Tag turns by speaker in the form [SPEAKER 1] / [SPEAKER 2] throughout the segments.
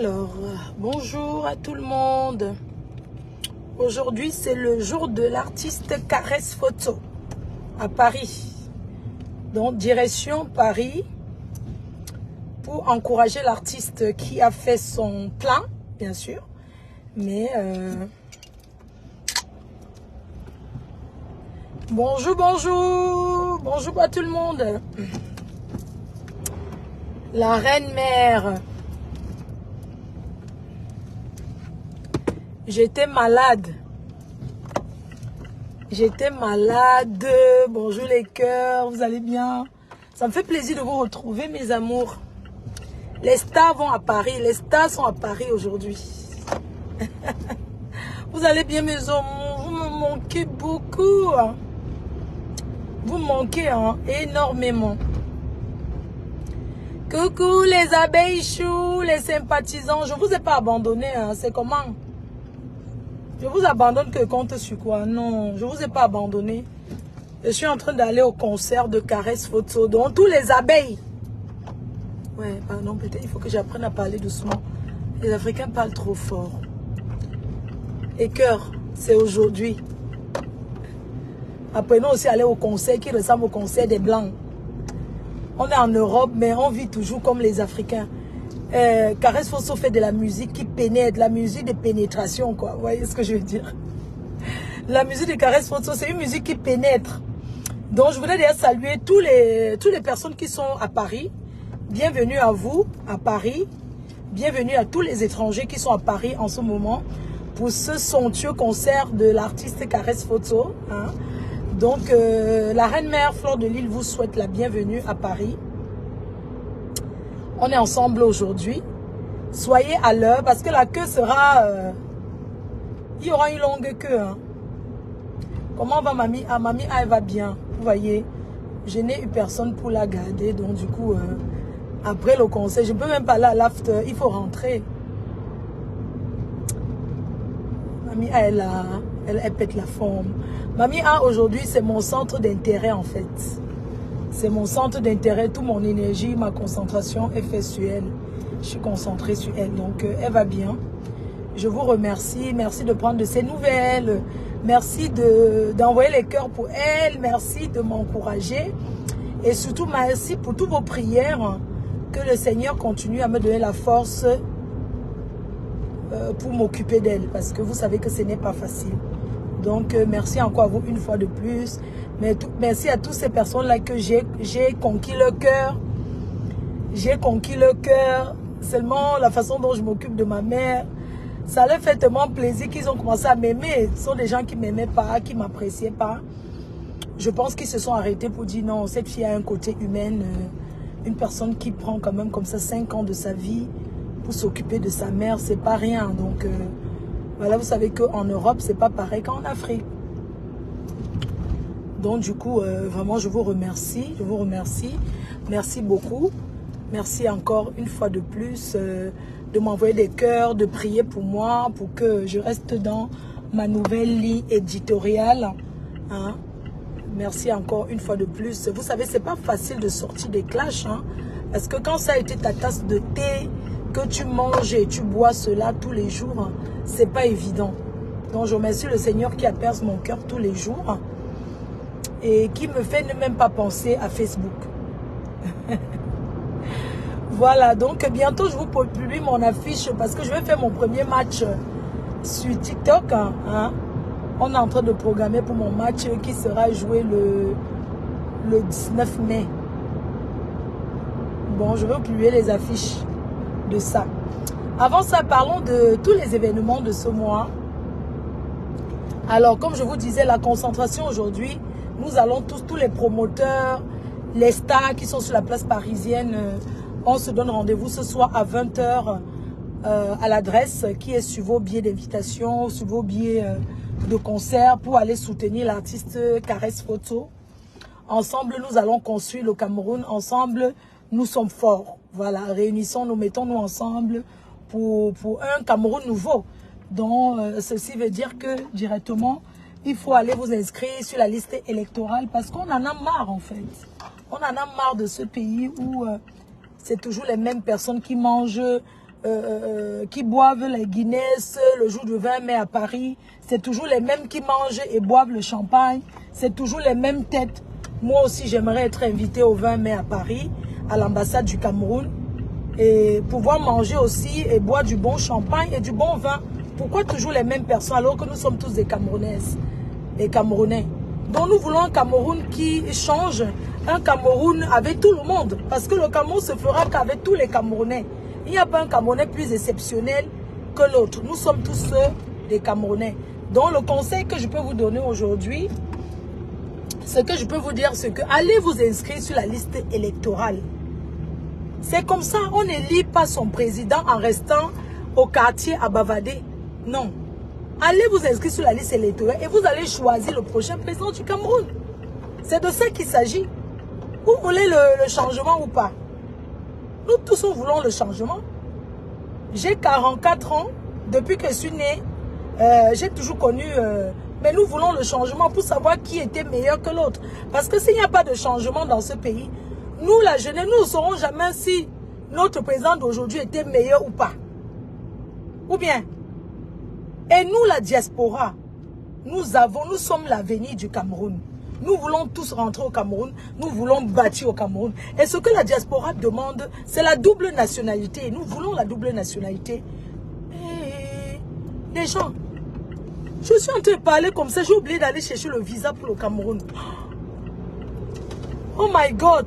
[SPEAKER 1] Alors, bonjour à tout le monde. Aujourd'hui, c'est le jour de l'artiste Caresse Photo à Paris. Donc, direction Paris pour encourager l'artiste qui a fait son plein, bien sûr. Mais, bonjour, bonjour. Bonjour à tout le monde. La reine-mère. J'étais malade. J'étais malade. Bonjour les cœurs, vous allez bien? Ça me fait plaisir de vous retrouver, mes amours. Les stars vont à Paris. Les stars sont à Paris aujourd'hui. Vous allez bien, mes amours? Vous me manquez beaucoup. Vous me manquez énormément. Coucou les abeilles choux, les sympathisants. Je ne vous ai pas abandonné. C'est comment? Je vous abandonne que compte sur quoi? Non, je vous ai pas abandonné. Je suis en train d'aller au concert de Caresse Photo. Donc, tous les abeilles. Ouais, pardon, peut-être il faut que j'apprenne à parler doucement. Les Africains parlent trop fort. Et cœur, c'est aujourd'hui. Apprenons aussi à aller au concert qui ressemble au concert des Blancs. On est en Europe, mais on vit toujours comme les Africains. Caresse Photo fait de la musique qui pénètre, la musique de pénétration, quoi. Vous voyez ce que je veux dire? La musique de Caresse Photo, c'est une musique qui pénètre. Donc, je voudrais déjà saluer toutes les personnes qui sont à Paris. Bienvenue à vous, à Paris. Bienvenue à tous les étrangers qui sont à Paris en ce moment pour ce somptueux concert de l'artiste Caresse Photo. Donc, la reine-mère Fleur de Lille vous souhaite la bienvenue à Paris. On est ensemble aujourd'hui. Soyez à l'heure parce que la queue sera... il y aura une longue queue. Comment va mamie? Ah, mamie, elle va bien. Vous voyez, je n'ai eu personne pour la garder. Donc, du coup, après le concert, je ne peux même pas aller à l'after. Il faut rentrer. Mamie, elle pète la forme. Mamie, aujourd'hui, c'est mon centre d'intérêt, en fait. C'est mon centre d'intérêt, toute mon énergie, ma concentration est faite sur elle. Je suis concentrée sur elle, donc elle va bien. Je vous remercie, merci de prendre de ses nouvelles, merci d'envoyer les cœurs pour elle, merci de m'encourager et surtout merci pour toutes vos prières, que le Seigneur continue à me donner la force pour m'occuper d'elle, parce que vous savez que ce n'est pas facile. Donc, merci encore à vous une fois de plus. Merci à toutes ces personnes-là que j'ai conquis le cœur. J'ai conquis le cœur. Seulement, la façon dont je m'occupe de ma mère, ça leur fait tellement plaisir qu'ils ont commencé à m'aimer. Ce sont des gens qui ne m'aimaient pas, qui ne m'appréciaient pas. Je pense qu'ils se sont arrêtés pour dire non, cette fille a un côté humain. Une personne qui prend quand même comme ça 5 ans de sa vie pour s'occuper de sa mère, c'est pas rien. Donc, voilà, vous savez qu'en Europe, c'est pas pareil qu'en Afrique. Donc, du coup, vraiment, je vous remercie. Je vous remercie. Merci beaucoup. Merci encore une fois de plus de m'envoyer des cœurs, de prier pour moi, pour que je reste dans ma nouvelle ligne éditoriale. Merci encore une fois de plus. Vous savez, c'est pas facile de sortir des clashs. Parce que quand ça a été ta tasse de thé, que tu manges et tu bois cela tous les jours, c'est pas évident. Donc je remercie le Seigneur qui aperce mon cœur tous les jours et qui me fait ne même pas penser à Facebook. Voilà, donc bientôt je vous publie mon affiche parce que je vais faire mon premier match sur TikTok. On est en train de programmer pour mon match qui sera joué le 19 mai. Bon, je vais publier les affiches de ça. Avant ça, parlons de tous les événements de ce mois. Alors, comme je vous disais, la concentration aujourd'hui, nous allons tous les promoteurs, les stars qui sont sur la place parisienne, on se donne rendez-vous ce soir à 20 h à l'adresse qui est sur vos billets d'invitation, sur vos billets de concert pour aller soutenir l'artiste Caresse Photo. Ensemble, nous allons construire le Cameroun. Ensemble, nous sommes forts. Voilà, réunissons-nous, mettons-nous ensemble pour un Cameroun nouveau. Donc, ceci veut dire que directement, il faut aller vous inscrire sur la liste électorale parce qu'on en a marre en fait. On en a marre de ce pays où c'est toujours les mêmes personnes qui mangent qui boivent les Guinness le jour du 20 mai à Paris. C'est toujours les mêmes qui mangent et boivent le champagne. C'est toujours les mêmes têtes. Moi aussi, j'aimerais être invitée au 20 mai à Paris, à l'ambassade du Cameroun. Et pouvoir manger aussi et boire du bon champagne et du bon vin. Pourquoi toujours les mêmes personnes alors que nous sommes tous des Camerounaises et Camerounais? Donc nous voulons un Cameroun qui change, un Cameroun avec tout le monde. Parce que le Cameroun se fera qu'avec tous les Camerounais. Il n'y a pas un Camerounais plus exceptionnel que l'autre. Nous sommes tous des Camerounais. Donc le conseil que je peux vous donner aujourd'hui, ce que je peux vous dire, c'est que allez vous inscrire sur la liste électorale. C'est comme ça, on n'élit pas son président en restant au quartier à bavader. Non. Allez vous inscrire sur la liste électorale et vous allez choisir le prochain président du Cameroun. C'est de ça qu'il s'agit. Vous voulez le changement ou pas? Nous tous, nous voulons le changement. J'ai 44 ans. Depuis que je suis née, j'ai toujours connu... mais nous voulons le changement pour savoir qui était meilleur que l'autre. Parce que s'il n'y a pas de changement dans ce pays, nous, la jeunesse, nous ne saurons jamais si notre président d'aujourd'hui était meilleur ou pas. Ou bien. Et nous, la diaspora, nous sommes l'avenir du Cameroun. Nous voulons tous rentrer au Cameroun. Nous voulons bâtir au Cameroun. Et ce que la diaspora demande, c'est la double nationalité. Nous voulons la double nationalité. Et les gens, je suis en train de parler comme ça. J'ai oublié d'aller chercher le visa pour le Cameroun. Oh my God.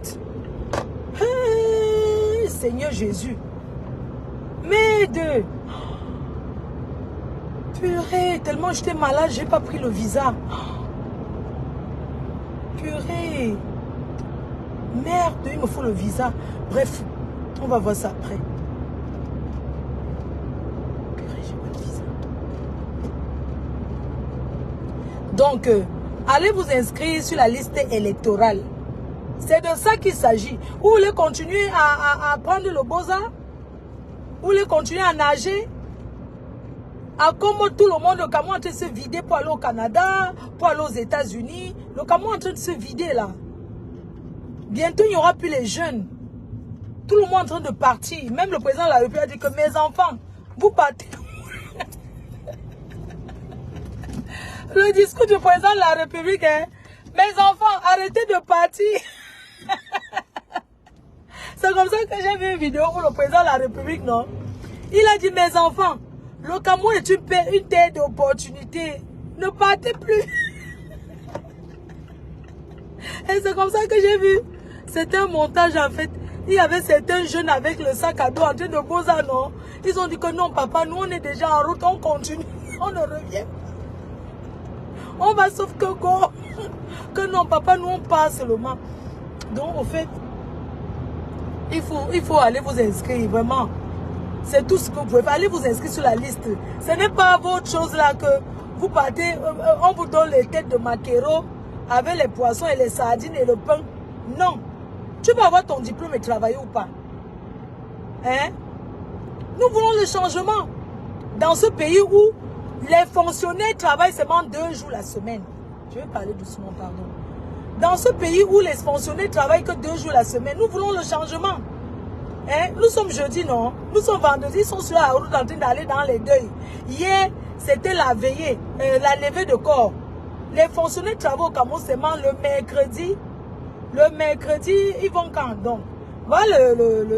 [SPEAKER 1] Hey, Seigneur Jésus. M'aide. Purée, tellement j'étais malade, j'ai pas pris le visa. Purée. Merde, il me faut le visa. Bref, on va voir ça après. Purée, j'ai pas le visa. Donc, allez vous inscrire sur la liste électorale. C'est de ça qu'il s'agit. Vous voulez continuer à prendre le beaux-arts? Vous voulez continuer à nager? À comme tout le monde, le Cameroun est en train de se vider pour aller au Canada, pour aller aux États-Unis. Le Cameroun est en train de se vider là. Bientôt, il n'y aura plus les jeunes. Tout le monde est en train de partir. Même le président de la République a dit que mes enfants, vous partez. Le discours du président de la République, hein, mes enfants, arrêtez de partir. C'est comme ça que j'ai vu une vidéo où le président de la République, non? Il a dit, mes enfants, le Cameroun est une terre d'opportunité. Ne partez plus. Et c'est comme ça que j'ai vu. C'était un montage en fait. Il y avait certains jeunes avec le sac à dos en train de poser, non? Ils ont dit que non, papa, nous on est déjà en route, on continue. On ne revient pas. On va sauf que go. Que non, papa, nous on passe seulement. Donc, au fait, il faut aller vous inscrire, vraiment. C'est tout ce que vous pouvez faire. Allez vous inscrire sur la liste. Ce n'est pas votre chose là que vous partez, on vous donne les têtes de maquereau avec les poissons et les sardines et le pain. Non. Tu peux avoir ton diplôme et travailler ou pas. Hein? Nous voulons le changement. Dans ce pays où les fonctionnaires travaillent seulement 2 jours la semaine. Je vais parler doucement, pardon. Dans ce pays où les fonctionnaires travaillent que 2 jours la semaine, nous voulons le changement. Hein? Nous sommes jeudi, non? Nous sommes vendredi, ils sont sur la route en train d'aller dans les deuils. Hier, c'était la veillée, la levée de corps. Les fonctionnaires travaillent au Cameroun seulement le mercredi. Le mercredi, ils vont quand? Donc, voilà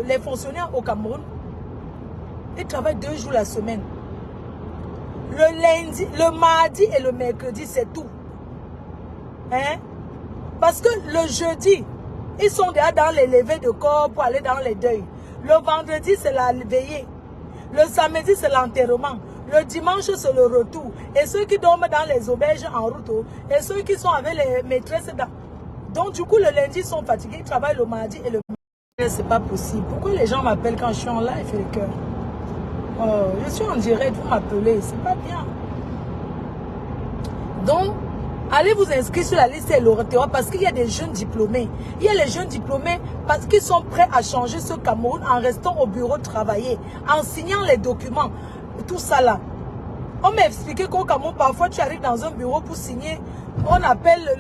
[SPEAKER 1] les fonctionnaires au Cameroun, ils travaillent 2 jours la semaine. Le lundi, le mardi et le mercredi, c'est tout. Hein? Parce que le jeudi, ils sont déjà dans les levées de corps pour aller dans les deuils. Le vendredi, c'est la veillée. Le samedi, c'est l'enterrement. Le dimanche, c'est le retour. Et ceux qui dorment dans les auberges en route, et ceux qui sont avec les maîtresses. Donc, du coup, le lundi, ils sont fatigués. Ils travaillent le mardi et le mercredi. C'est pas possible. Pourquoi les gens m'appellent quand je suis en live, le cœur? Oh, je suis en direct, vous m'appelez. C'est pas bien. Donc, allez vous inscrire sur la liste électorale parce qu'il y a des jeunes diplômés. Il y a les jeunes diplômés parce qu'ils sont prêts à changer ce Cameroun en restant au bureau travailler, en signant les documents, tout ça là. On m'a expliqué qu'au Cameroun, parfois tu arrives dans un bureau pour signer, on appelle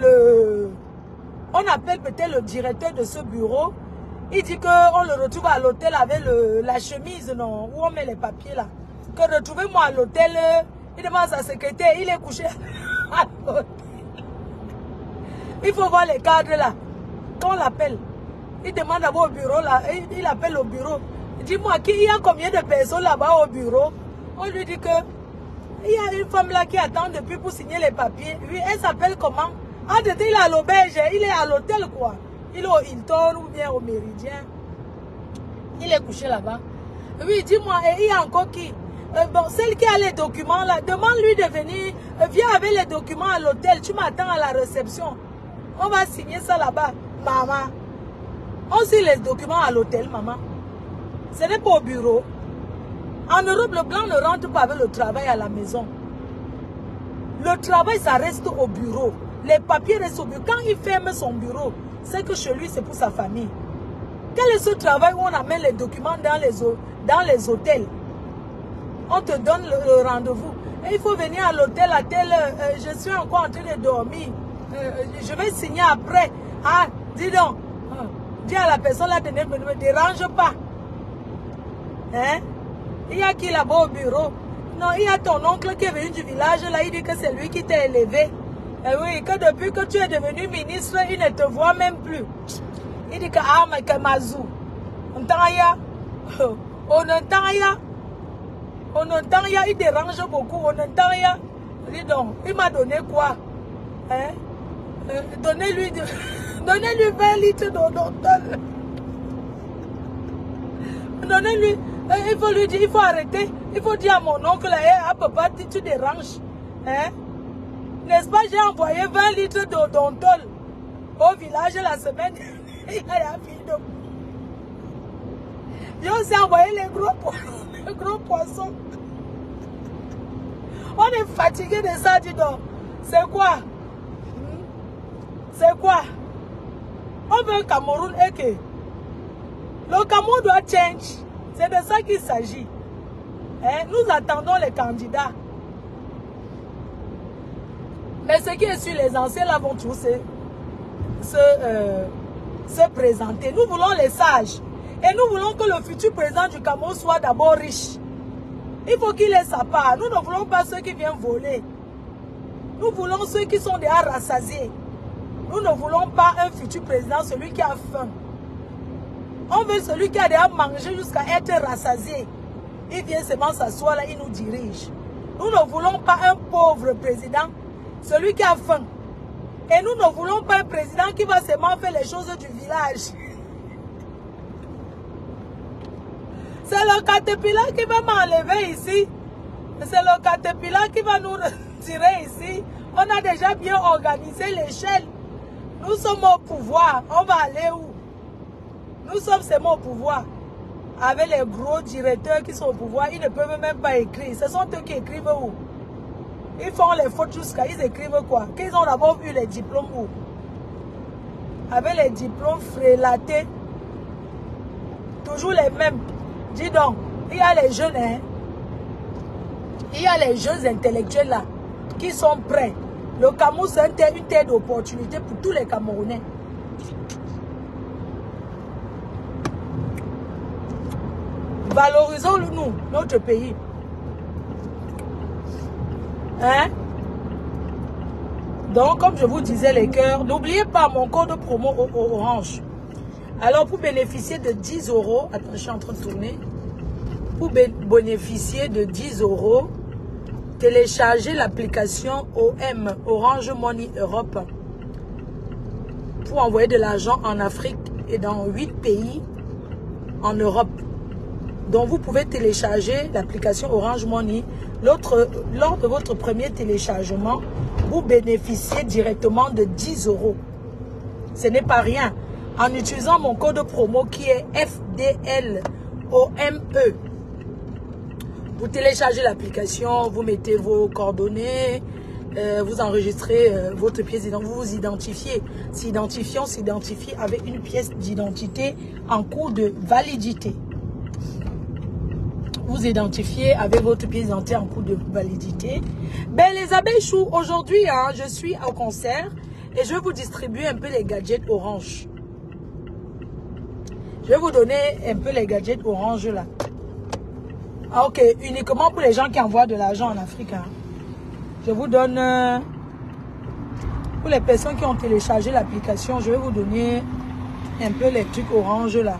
[SPEAKER 1] peut-être le directeur de ce bureau Il dit qu'on le retrouve à l'hôtel avec la chemise, non, où on met les papiers là. Que retrouvez-moi à l'hôtel, il demande à sa secrétaire, il est couché à l'hôtel. Il faut voir les cadres là. Quand on l'appelle, il demande d'abord au bureau là, il appelle au bureau. Dis-moi, il y a combien de personnes là-bas au bureau? On lui dit que il y a une femme là qui attend depuis pour signer les papiers. Oui, elle s'appelle comment? Ah, il est à l'auberge, il est à l'hôtel quoi. Il est au Hilton ou bien au Méridien. Il est couché là-bas. Oui, dis-moi, et il y a encore qui? Bon, celle qui a les documents là, demande-lui de venir. Viens avec les documents à l'hôtel. Tu m'attends à la réception. On va signer ça là-bas. Maman. On signe les documents à l'hôtel, maman. Ce n'est pas au bureau. En Europe, le blanc ne rentre pas avec le travail à la maison. Le travail, ça reste au bureau. Les papiers restent au bureau. Quand il ferme son bureau, c'est que chez lui, c'est pour sa famille. Quel est ce travail où on amène les documents dans les hôtels? On te donne le rendez-vous. Et il faut venir à l'hôtel à telle heure. Je suis encore en train de dormir. Je vais signer après. Ah, dis donc. Dis à la personne là, ne me dérange pas. Hein? Il y a qui là-bas au bureau? Non, il y a ton oncle qui est venu du village là. Il dit que c'est lui qui t'a élevé. Et oui, que depuis que tu es devenu ministre, il ne te voit même plus. Il dit que ah, mais que Mazou. On entend rien, il dérange beaucoup, on entend rien. Dis donc, il m'a donné quoi? Hein? Donnez-lui 20 litres d'eau. Donnez-lui, il faut lui dire, il faut arrêter. Il faut dire à mon oncle, à papa, tu déranges. Hein? N'est-ce pas, j'ai envoyé 20 litres d'eau d'Ontol au village la semaine. Il y a fini. J'ai aussi envoyé les gros poissons. On est fatigué de ça, dis donc. C'est quoi? C'est quoi? On veut un Cameroun et que le Cameroun doit change. C'est de ça qu'il s'agit. Hein? Nous attendons les candidats. Mais ce qui est sûr, les anciens là vont tous se présenter. Nous voulons les sages. Et nous voulons que le futur président du Cameroun soit d'abord riche. Il faut qu'il ait sa part. Nous ne voulons pas ceux qui viennent voler. Nous voulons ceux qui sont déjà rassasiés. Nous ne voulons pas un futur président, celui qui a faim. On veut celui qui a déjà mangé jusqu'à être rassasié. Il vient seulement s'asseoir là, il nous dirige. Nous ne voulons pas un pauvre président, celui qui a faim. Et nous ne voulons pas un président qui va seulement faire les choses du village. C'est le Caterpillar qui va m'enlever ici. C'est le Caterpillar qui va nous retirer ici. On a déjà bien organisé l'échelle. Nous sommes au pouvoir. On va aller où? Nous sommes seulement au pouvoir. Avec les gros directeurs qui sont au pouvoir, ils ne peuvent même pas écrire. Ce sont eux qui écrivent où? Ils font les fautes jusqu'à... Ils écrivent quoi? Qu'ils ont d'abord eu les diplômes où? Avec les diplômes frélatés. Toujours les mêmes. Dis donc, il y a les jeunes, hein? Il y a les jeunes intellectuels là, qui sont prêts. Le Cameroun, c'est une terre d'opportunité pour tous les Camerounais. Valorisons-nous, notre pays. Hein? Donc, comme je vous disais, les cœurs, n'oubliez pas mon code promo Orange. Alors, pour bénéficier de 10 €, attends, je suis en train de tourner. Pour bénéficier de 10 €, téléchargez l'application OM, Orange Money Europe, pour envoyer de l'argent en Afrique et dans 8 pays en Europe. Donc, vous pouvez télécharger l'application Orange Money. Lors de votre premier téléchargement, vous bénéficiez directement de 10 €. Ce n'est pas rien. En utilisant mon code promo qui est FDLOME. Vous téléchargez l'application, vous mettez vos coordonnées, vous enregistrez votre pièce d'identité, vous vous identifiez. On s'identifie avec une pièce d'identité en cours de validité. Vous identifiez avec votre pièce d'identité en cours de validité. Ben, les abeilles choux, aujourd'hui, hein, je suis au concert et je vais vous distribuer un peu les gadgets Orange. Je vais vous donner un peu les gadgets orange là. Ah, ok, uniquement pour les gens qui envoient de l'argent en Afrique. Hein. Je vous donne... pour les personnes qui ont téléchargé l'application, je vais vous donner un peu les trucs orange là.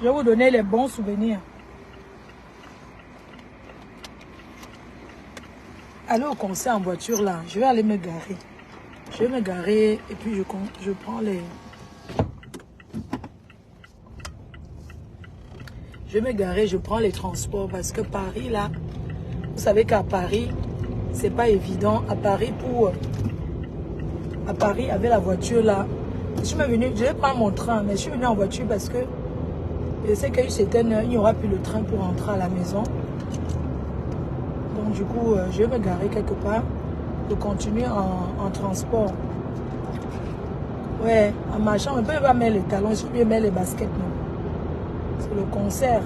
[SPEAKER 1] Je vais vous donner les bons souvenirs. Aller au concert en voiture là, je vais aller me garer. Je vais me garer et puis je prends les... Je vais me garer, je prends les transports parce que Paris là, vous savez qu'à Paris, c'est pas évident. À Paris avec la voiture là, je suis venue, je vais prendre mon train, mais je suis venue en voiture parce que je sais qu'à une certaine heure, il n'y aura plus le train pour rentrer à la maison. Donc du coup, je vais me garer quelque part pour continuer en transport. Ouais, en marchant, on ne peut pas mettre les talons, je peux mettre les baskets. C'est le concert.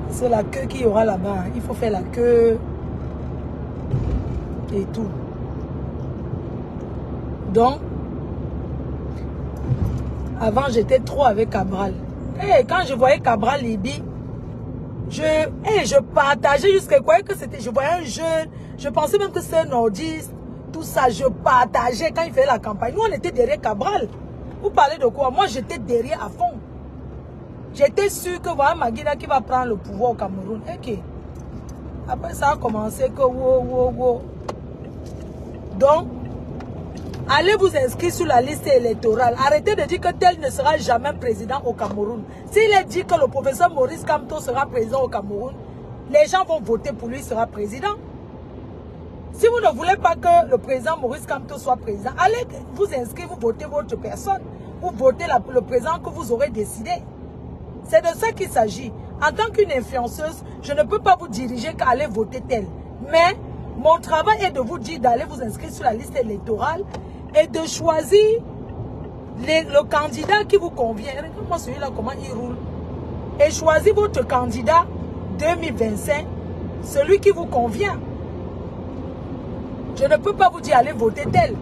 [SPEAKER 1] C'est la queue qu'il y aura là-bas. Il faut faire la queue et tout. Donc, avant, j'étais trop avec Cabral. Et quand je voyais Cabral Libye, je partageais jusqu'à quoi que c'était. Je voyais un jeune, je pensais même que c'était un nordiste. Tout ça, je partageais quand il faisait la campagne. Nous, on était derrière Cabral. Vous parlez de quoi? Moi, j'étais derrière à fond. J'étais sûr que voilà Maguila qui va prendre le pouvoir au Cameroun. Ok. Après, ça a commencé que wow. Donc, allez vous inscrire sur la liste électorale. Arrêtez de dire que tel ne sera jamais président au Cameroun. S'il est dit que le professeur Maurice Kamto sera président au Cameroun, les gens vont voter pour lui, il sera président. Si vous ne voulez pas que le président Maurice Kamto soit président, allez vous inscrire, vous votez votre personne. Vous votez le président que vous aurez décidé. C'est de ça qu'il s'agit. En tant qu'une influenceuse, je ne peux pas vous diriger qu'à aller voter tel. Mais mon travail est de vous dire d'aller vous inscrire sur la liste électorale et de choisir le candidat qui vous convient. Regardez-moi celui-là, comment il roule. Et choisir votre candidat 2025, celui qui vous convient. Je ne peux pas vous dire allez voter tel.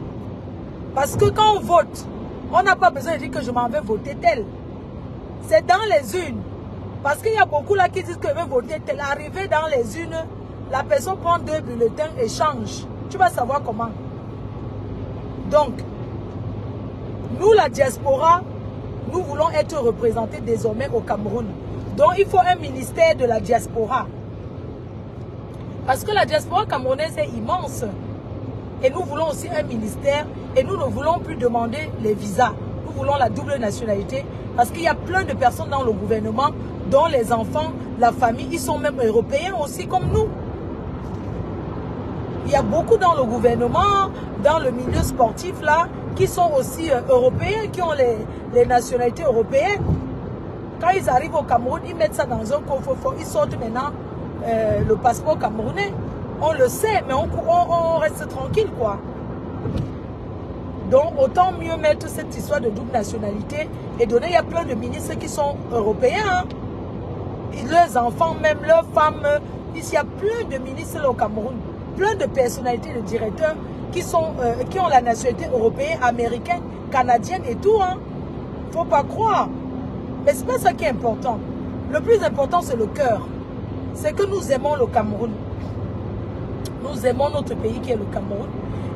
[SPEAKER 1] Parce que quand on vote, on n'a pas besoin de dire que je m'en vais voter tel. C'est dans les urnes. Parce qu'il y a beaucoup là qui disent que je vais voter tel. Arrivé dans les urnes, la personne prend 2 bulletins et change. Tu vas savoir comment. Donc, nous, la diaspora, nous voulons être représentés désormais au Cameroun. Donc, il faut un ministère de la diaspora. Parce que la diaspora camerounaise est immense. Et nous voulons aussi un ministère. Et nous ne voulons plus demander les visas. Nous voulons la double nationalité. Parce qu'il y a plein de personnes dans le gouvernement, dont les enfants, la famille, ils sont même européens aussi comme nous. Il y a beaucoup dans le gouvernement, dans le milieu sportif là, qui sont aussi européens, qui ont les nationalités européennes. Quand ils arrivent au Cameroun, ils mettent ça dans un coffre-fort. Ils sortent maintenant le passeport camerounais. On le sait, mais on reste tranquille, quoi. Donc, autant mieux mettre cette histoire de double nationalité et donner, il y a plein de ministres qui sont européens. Hein. Leurs enfants, même leurs femmes. Ici, il y a plein de ministres là, au Cameroun. Plein de personnalités, de directeurs qui ont la nationalité européenne, américaine, canadienne et tout. Hein. Faut pas croire. Mais c'est pas ça qui est important. Le plus important, c'est le cœur. C'est que nous aimons le Cameroun. Nous aimons notre pays qui est le Cameroun.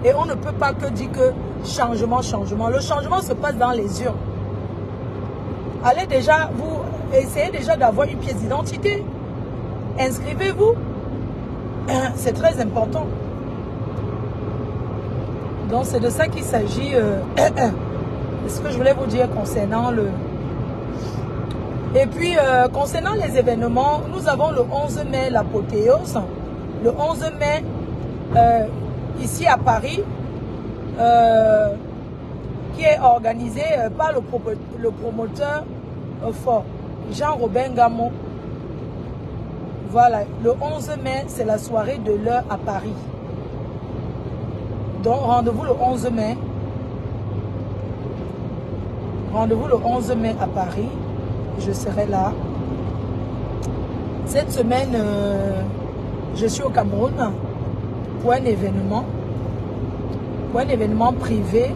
[SPEAKER 1] Et on ne peut pas que dire que changement. Le changement se passe dans les urnes. Allez déjà, essayez déjà d'avoir une pièce d'identité. Inscrivez-vous. C'est très important. Donc c'est de ça qu'il s'agit. Ce que je voulais vous dire concernant le... Et puis concernant les événements, nous avons le 11 mai l'apothéose. Le 11 mai, ici à Paris, qui est organisé par le promoteur fort, Jean-Robin Gamon. Voilà, le 11 mai, c'est la soirée de l'heure à Paris. Donc, rendez-vous le 11 mai. Rendez-vous le 11 mai à Paris. Je serai là. Cette semaine, je suis au Cameroun pour un événement. Pour un événement privé.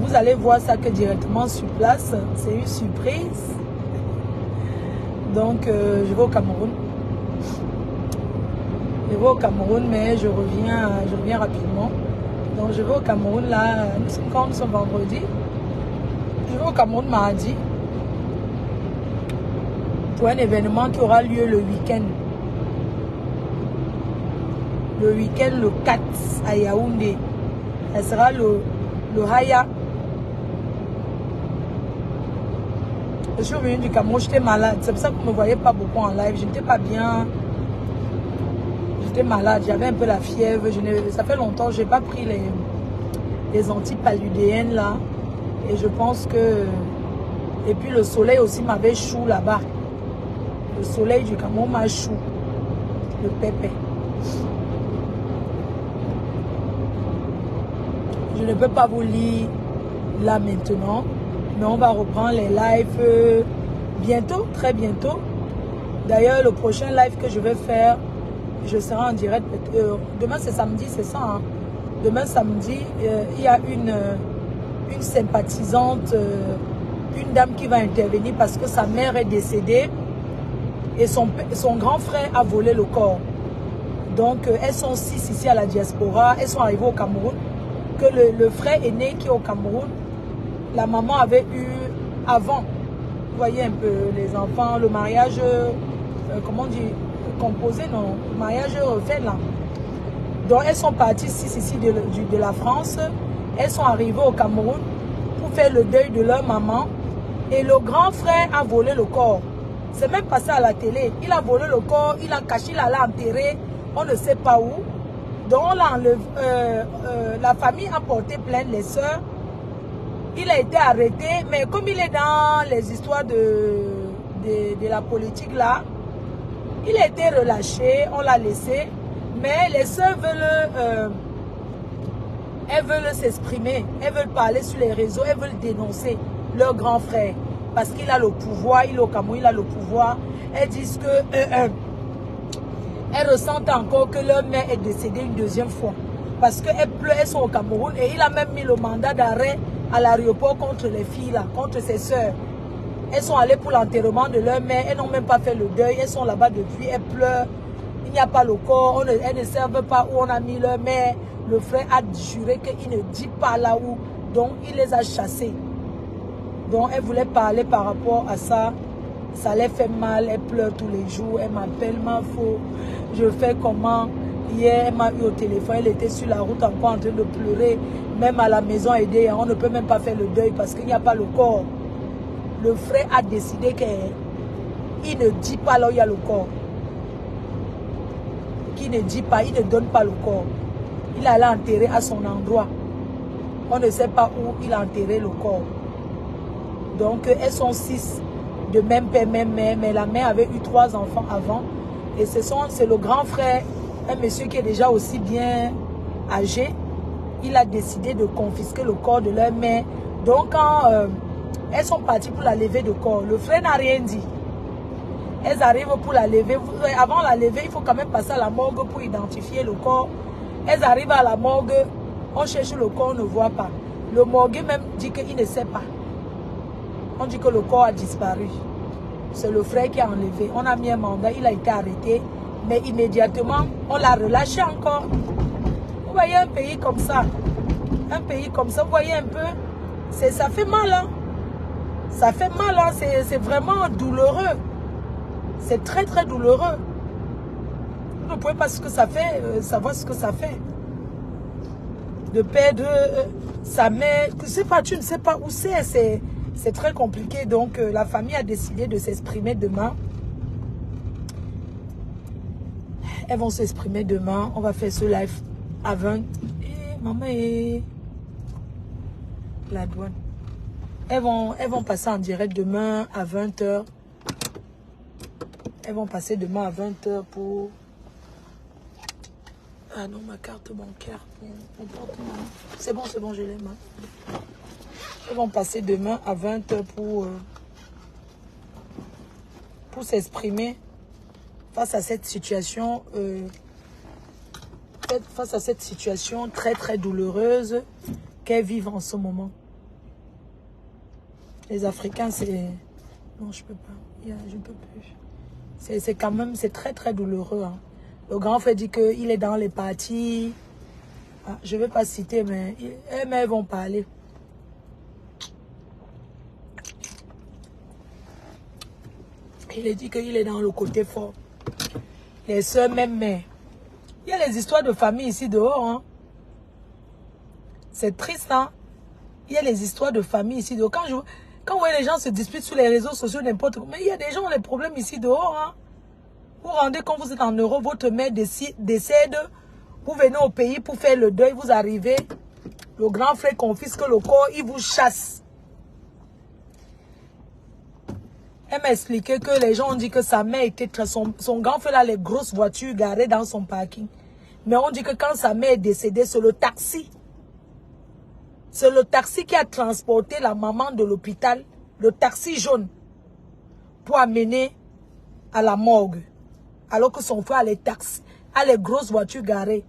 [SPEAKER 1] Vous allez voir ça que directement sur place. C'est une surprise. Donc, je vais au Cameroun. Je vais au Cameroun, mais je reviens rapidement. Donc, je vais au Cameroun, là, quand nous sommes vendredi. Je vais au Cameroun mardi. Pour un événement qui aura lieu le week-end. Le week-end, le 4, à Yaoundé. Ça sera le Haya. Je suis revenue du Cameroun, j'étais malade. C'est pour ça que vous ne me voyez pas beaucoup en live. Je n'étais pas bien. J'étais malade, j'avais un peu la fièvre. Ça fait longtemps que je n'ai pas pris les antipaludéennes là. Et je pense que... Et puis le soleil aussi m'avait chou là-bas. Le soleil du Cameroun m'a chou. Le pépé. Je ne peux pas vous lire là maintenant. Mais on va reprendre les lives bientôt, très bientôt. D'ailleurs, le prochain live que je vais faire, je serai en direct. Demain, c'est samedi, c'est ça. Hein? Demain, samedi, il y a une sympathisante, une dame qui va intervenir parce que sa mère est décédée et son grand frère a volé le corps. Donc, elles sont 6 ici à la diaspora. Elles sont arrivées au Cameroun. Que le frère aîné qui est au Cameroun, la maman avait eu avant, vous voyez un peu les enfants, le mariage, comment on dit, composé, non, le mariage refait là. Donc elles sont parties ici de la France, elles sont arrivées au Cameroun pour faire le deuil de leur maman et le grand frère a volé le corps. C'est même passé à la télé, il a volé le corps, il a caché, il l'a enterré, on ne sait pas où. Donc on l'a enlevé, la famille a porté plainte, les sœurs. Il a été arrêté, mais comme il est dans les histoires de la politique là, il a été relâché, on l'a laissé. Mais les sœurs elles veulent s'exprimer, elles veulent parler sur les réseaux, elles veulent dénoncer leur grand frère. Parce qu'il a le pouvoir, il est au Cameroun, il a le pouvoir. Elles disent que elles ressentent encore que leur mère est décédée une deuxième fois. Parce qu'elles pleurent, elles sont au Cameroun et il a même mis le mandat d'arrêt à l'aéroport contre les filles là, contre ses sœurs. Elles sont allées pour l'enterrement de leur mère, elles n'ont même pas fait le deuil, elles sont là-bas depuis, elles pleurent. Il n'y a pas le corps, elles ne savent pas où on a mis leur mère. Le frère a juré qu'il ne dit pas là où, donc il les a chassées. Donc elles voulaient parler par rapport à ça. Ça les fait mal, elles pleurent tous les jours, elles m'appellent, ma faux. Je fais comment? Hier, elle m'a eu au téléphone, elle était sur la route encore en train de pleurer. Même à la maison aidée, on ne peut même pas faire le deuil parce qu'il n'y a pas le corps. Le frère a décidé qu'il ne dit pas là où il y a le corps. Qu'il ne dit pas, il ne donne pas le corps. Il allait enterrer à son endroit. On ne sait pas où il a enterré le corps. Donc, elles sont 6 de même père, même mère. Mais la mère avait eu 3 enfants avant. Et c'est le grand frère, un monsieur qui est déjà aussi bien âgé. Il a décidé de confisquer le corps de leur mère. Donc, quand elles sont parties pour la levée de corps, le frère n'a rien dit. Elles arrivent pour la lever. Avant la lever, il faut quand même passer à la morgue pour identifier le corps. Elles arrivent à la morgue, on cherche le corps, on ne voit pas. Le morgue même dit qu'il ne sait pas. On dit que le corps a disparu. C'est le frère qui a enlevé. On a mis un mandat, il a été arrêté. Mais immédiatement, on l'a relâché encore. Vous voyez un pays comme ça. Un pays comme ça, vous voyez un peu. Ça fait mal. Hein? Ça fait mal. Hein? C'est vraiment douloureux. C'est très très douloureux. Vous ne pouvez pas ce que ça fait, savoir ce que ça fait. De perdre sa mère. Tu ne sais pas où c'est. C'est très compliqué. Donc la famille a décidé de s'exprimer demain. Elles vont s'exprimer demain. On va faire ce live à 20. Maman est la douane. Elles vont passer en direct demain à 20 h. Elles vont passer demain à 20 h pour... Ah non, ma carte bancaire. C'est bon, je l'ai. Elles vont passer demain à 20 h pour s'exprimer face à cette situation. Face à cette situation très très douloureuse qu'elles vivent en ce moment. Les Africains, c'est... Non, je peux pas. Je peux plus. C'est quand même... C'est très, très douloureux. Hein. Le grand frère dit qu'il est dans les partis. Ah, je ne vais pas citer, mais elles vont parler. Il a dit qu'il est dans le côté fort. Les soeurs, même mères. Il y a les histoires de famille ici dehors. Hein. C'est triste, hein. Il y a les histoires de famille ici dehors. Quand vous voyez les gens se disputent sur les réseaux sociaux, n'importe quoi. Mais il y a des gens qui ont des problèmes ici dehors. Hein. Vous rendez quand vous êtes en Europe, votre mère décède. Vous venez au pays pour faire le deuil. Vous arrivez. Le grand frère confisque le corps. Il vous chasse. Elle m'a expliqué que les gens ont dit que sa mère était... Son grand frère a les grosses voitures garées dans son parking. Mais on dit que quand sa mère est décédée, c'est le taxi. C'est le taxi qui a transporté la maman de l'hôpital, le taxi jaune, pour amener à la morgue. Alors que son frère a les grosses voitures garées.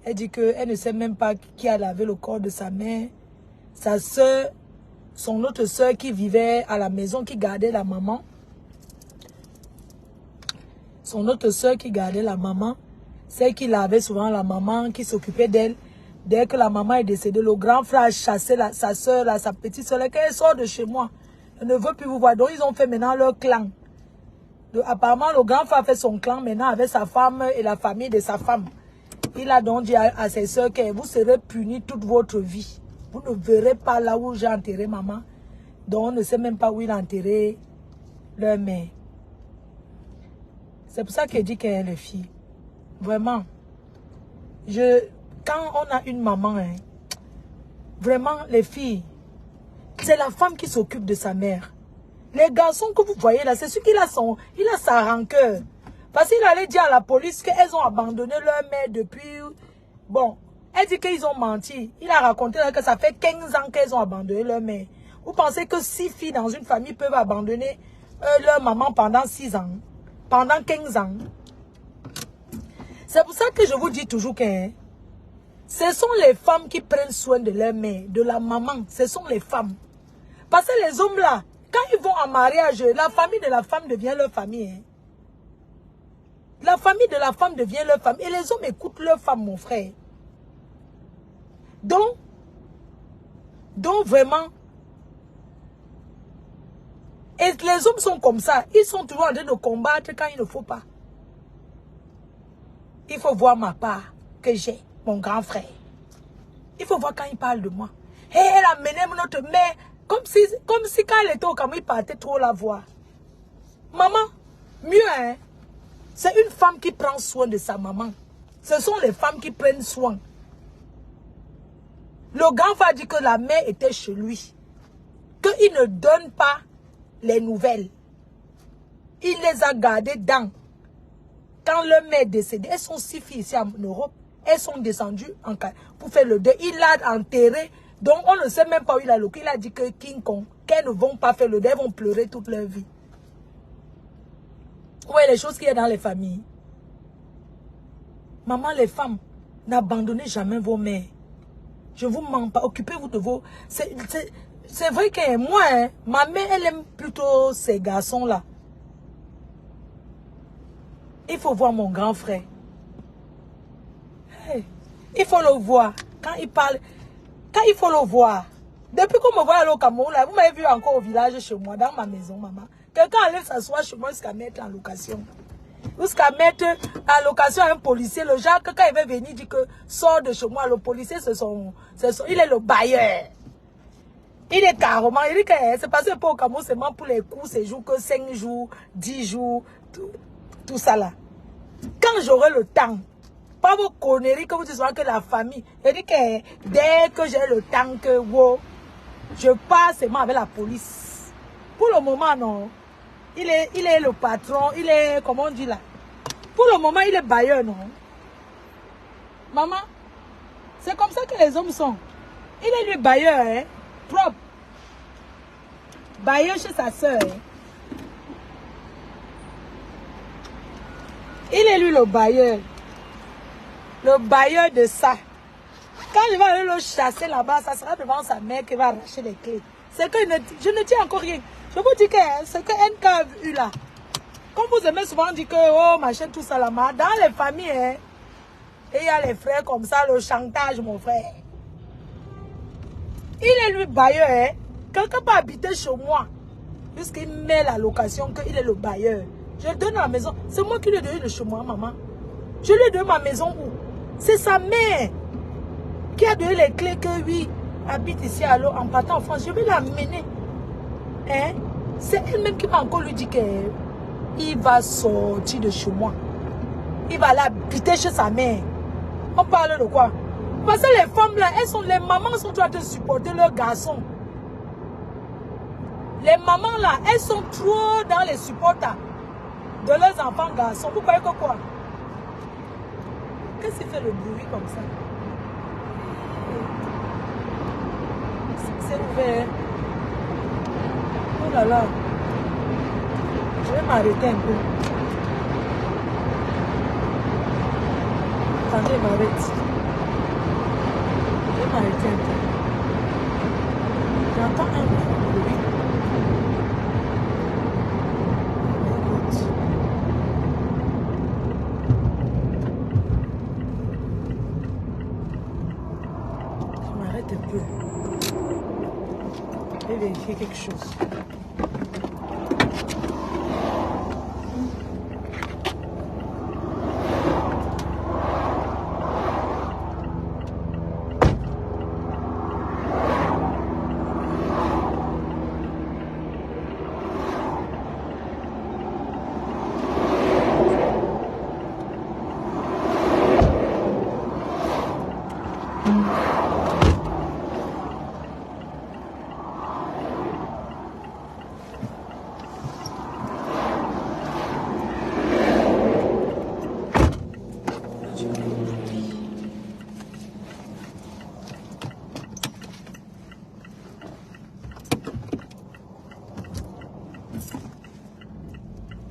[SPEAKER 1] Elle dit qu'elle ne sait même pas qui a lavé le corps de sa mère. Sa soeur, son autre soeur qui vivait à la maison, qui gardait la maman. Son autre soeur qui gardait la maman. Celle qui lavait souvent la maman, qui s'occupait d'elle. Dès que la maman est décédée, le grand frère a chassé sa soeur, sa petite soeur, qu'elle sort de chez moi. Elle ne veut plus vous voir. Donc, ils ont fait maintenant leur clan. Donc, apparemment, le grand frère a fait son clan maintenant avec sa femme et la famille de sa femme. Il a donc dit à ses soeurs que vous serez punis toute votre vie. Vous ne verrez pas là où j'ai enterré maman. Donc, on ne sait même pas où il a enterré leur mère. C'est pour ça qu'elle dit qu'elle est fille. Vraiment. Quand on a une maman, hein, vraiment, les filles, c'est la femme qui s'occupe de sa mère. Les garçons que vous voyez là, c'est celui qui a sa rancœur. Parce qu'il allait dire à la police qu'elles ont abandonné leur mère depuis... Bon, elle dit qu'ils ont menti. Il a raconté là que ça fait 15 ans qu'elles ont abandonné leur mère. Vous pensez que 6 filles dans une famille peuvent abandonner leur maman pendant 6 ans, pendant 15 ans? C'est pour ça que je vous dis toujours que ce sont les femmes qui prennent soin de leur mère, de la maman. Ce sont les femmes. Parce que les hommes là, quand ils vont en mariage, la famille de la femme devient leur famille. Hein. La famille de la femme devient leur famille. Et les hommes écoutent leur femme, mon frère. Donc vraiment, et les hommes sont comme ça. Ils sont toujours en train de combattre quand il ne faut pas. Il faut voir ma part que j'ai, mon grand frère. Il faut voir quand il parle de moi. Et elle a mené notre mère comme si quand elle était au Cameroun, il partait trop la voir. Maman, mieux, hein? C'est une femme qui prend soin de sa maman. Ce sont les femmes qui prennent soin. Le grand frère dit que la mère était chez lui. Qu'il ne donne pas les nouvelles. Il les a gardées dans... Quand leur mère est décédée, elles sont 6 filles ici en Europe. Elles sont descendues pour faire le deuil. Il l'a enterré. Donc, on ne sait même pas où il a le cul. Il a dit que King Kong, qu'elles ne vont pas faire le deuil. Elles vont pleurer toute leur vie. Vous voyez les choses qu'il y a dans les familles. Maman, les femmes, n'abandonnez jamais vos mères. Je ne vous mens pas. Occupez-vous de vos... C'est vrai que moi, hein, ma mère, elle aime plutôt ces garçons-là. Il faut voir mon grand frère. Hey, il faut le voir. Quand il parle, quand il faut le voir. Depuis qu'on me voit aller au Cameroun, là, vous m'avez vu encore au village chez moi, dans ma maison, maman. Quelqu'un allait s'asseoir chez moi jusqu'à mettre en location. Jusqu'à mettre en location un policier. Le genre, quand il va venir, il dit que sort de chez moi. Le policier, il est le bailleur. Il est carrément, il dit que c'est passé pas au Cameroun seulement pour les coups, ces jours que 5 jours, 10 jours, tout ça là. Quand j'aurai le temps, pas vos conneries que vous dites que la famille, il dit que dès que j'ai le temps que wow, je passe seulement avec la police. Pour le moment, non. Il est le patron, il est, comment on dit là. Pour le moment, il est bailleur, non. Maman, c'est comme ça que les hommes sont. Il est lui bailleur, hein. Propre. Bailleur chez sa soeur. Il est lui le bailleur. Le bailleur de ça. Quand je vais aller le chasser là-bas, ça sera devant sa mère qui va arracher les clés. C'est que je ne tiens encore rien. Je vous dis que ce que NK a eu là, comme vous aimez souvent dire que, oh, machin, tout ça là-bas, dans les familles, hein, et il y a les frères comme ça, le chantage, mon frère. Il est lui bailleur, hein. Quelqu'un peut habiter chez moi, puisqu'il met la location qu'il est le bailleur. Je lui donne la maison. C'est moi qui lui ai donné de chez moi, maman. Je lui ai donné ma maison où? C'est sa mère qui a donné les clés que lui habite ici alors en partant en France. Je vais l'amener. Hein? C'est elle-même qui va encore lui dire qu'il va sortir de chez moi. Il va aller habiter chez sa mère. On parle de quoi? Parce que les femmes là, les mamans sont en train de supporter leurs garçons. Les mamans là, elles sont trop dans les supporters de leurs enfants garçons. Vous croyez que quoi? Qu'est-ce qui fait le bruit comme ça? C'est ouvert. Oh là là. Je vais m'arrêter un peu. Attendez, je m'arrête. Je vais m'arrêter un peu. J'entends un bruit. Je m'arrête un peu. Je vais vérifier quelque chose.